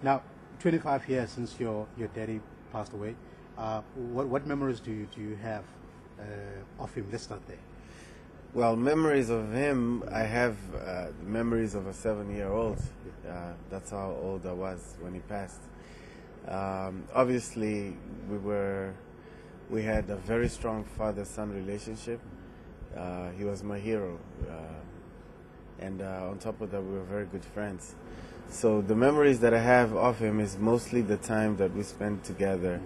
Now, 25 years since your daddy passed away, what memories do you have of him? Let's start there. Well, memories of him, I have memories of a 7-year-old. That's how old I was when he passed. Obviously, we had a very strong father-son relationship. He was my hero, and on top of that, we were very good friends. So the memories that I have of him is mostly the time that we spent together,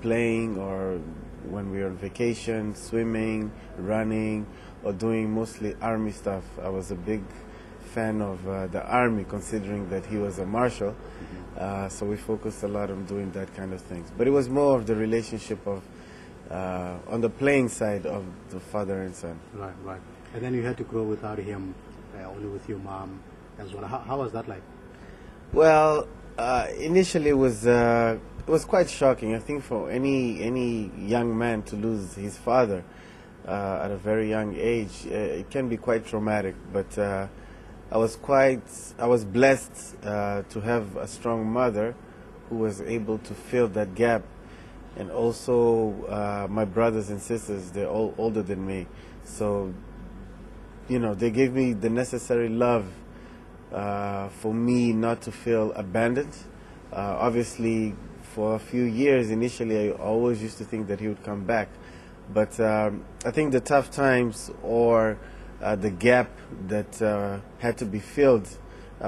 playing, or when we were on vacation, swimming, running, or doing mostly army stuff. I was a big fan of the army, considering that he was a marshal. So we focused a lot on doing that kind of things. But it was more of the relationship of on the playing side of the father and son. Right, right. And then you had to grow without him, only with your mom as well. How was that like? Well, initially it was quite shocking. I think for any young man to lose his father at a very young age, it can be quite traumatic. But I was blessed to have a strong mother who was able to fill that gap, and also my brothers and sisters, they're all older than me, so they gave me the necessary love for me not to feel abandoned. Obviously, for a few years initially, I always used to think that he would come back, but I think the tough times, or the gap that had to be filled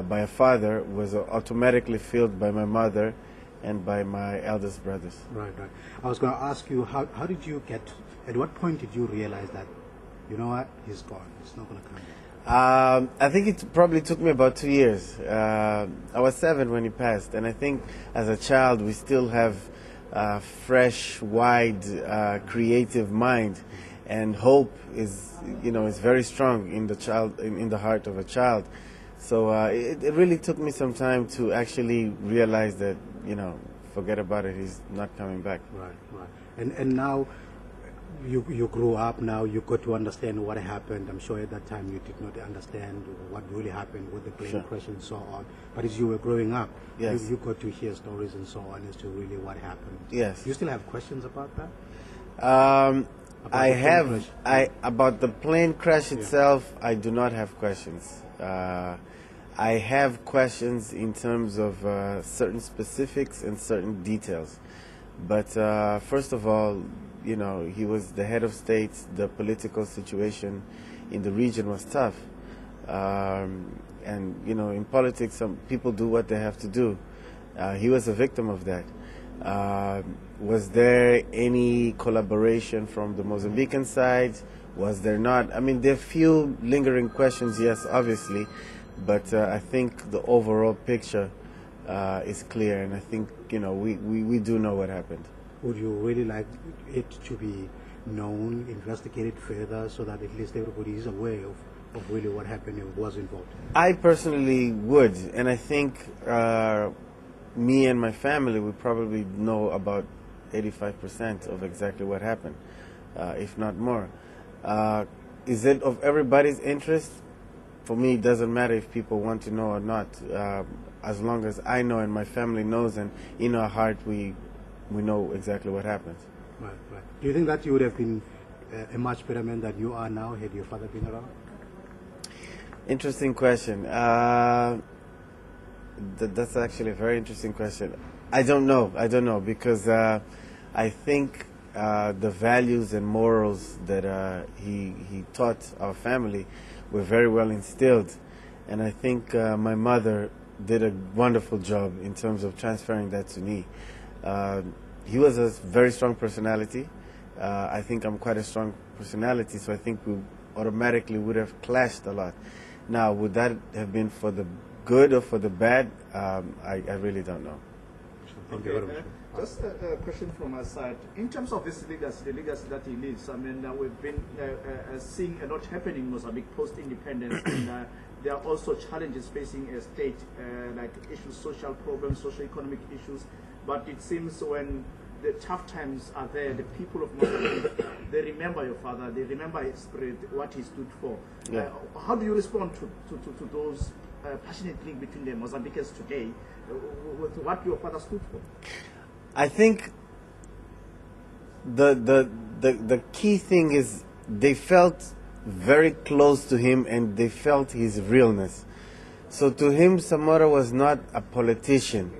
by a father, was automatically filled by my mother and by my eldest brothers. Right, right. I was going to ask you, how did you at what point did you realize that, you know what, he's gone, he's not going to come back? I think it probably took me about 2 years. I was 7 when he passed, and I think as a child we still have a fresh, wide, creative mind, and hope is very strong in the heart of a child. So it really took me some time to actually realize that forget about it, he's not coming back. Right, right. And now you grew up, now you got to understand what happened. I'm sure at that time you did not understand what really happened with the plane crash and so on. But as you were growing up, yes, you got to hear stories and so on as to really what happened. Yes. Do you still have questions about that? About the plane crash itself, I do not have questions. I have questions in terms of certain specifics and certain details. But first of all, he was the head of state. The political situation in the region was tough. And, in politics, some people do what they have to do. He was a victim of that. Was there any collaboration from the Mozambican side? Was there not? I mean, there are few lingering questions, yes, obviously. But I think the overall picture is clear, and I think we do know what happened. Would you really like it to be known, investigated further, so that at least everybody is aware of really what happened and was involved? I personally would, and I think me and my family would probably know about 85% of exactly what happened, if not more. Is it of everybody's interest? For me, it doesn't matter if people want to know or not, as long as I know and my family knows, and in our heart we know exactly what happened. Right, right. Do you think that you would have been a much better man than you are now had your father been around? Interesting question. That's actually a very interesting question. I don't know, because I think the values and morals that he taught our family were very well instilled, and I think my mother did a wonderful job in terms of transferring that to me. He was a very strong personality. I think I'm quite a strong personality, so I think we automatically would have clashed a lot. Now, would that have been for the good or for the bad? I really don't know. Okay, just a question from my side. In terms of this legacy, the legacy that he leaves, I mean, we've been seeing a lot happening in Mozambique post-independence, and there are also challenges facing a state, like issues, social problems, socio-economic issues. But it seems when the tough times are there, the people of Mozambique, they remember your father, they remember his spirit, what he stood for. Yeah. How do you respond to those passionate link between the Mozambicans today with what your father stood for? I think the key thing is they felt very close to him and they felt his realness. So to him, Samora was not a politician.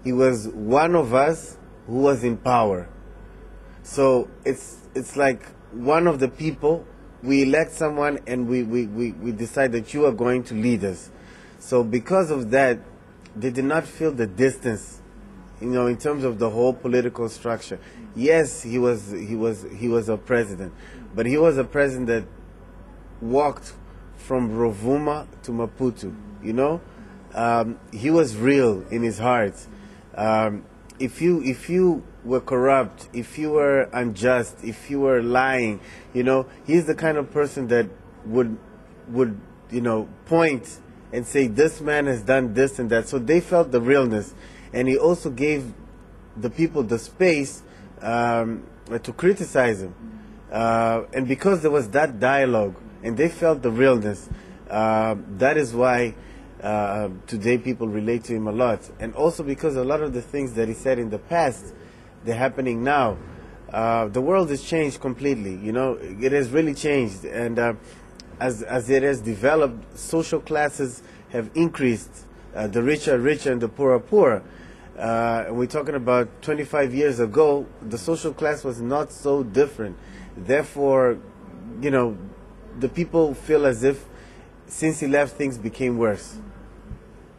He was one of us who was in power. So it's like one of the people. We elect someone and we decide that you are going to lead us. So because of that, they did not feel the distance, in terms of the whole political structure. Yes, he was a president, but he was a president that walked from Rovuma to Maputo. He was real in his heart. If you were corrupt, if you were unjust, if you were lying, he's the kind of person that would point and say, this man has done this and that. So they felt the realness, and he also gave the people the space to criticize him. And because there was that dialogue and they felt the realness, that is why today people relate to him a lot. And also because a lot of the things that he said in the past, they're happening now. The world has changed completely, it has really changed. And as it has developed, social classes have increased. The richer are richer and the poor are poorer. And we're talking about 25 years ago, the social class was not so different. Therefore, the people feel as if since he left, things became worse.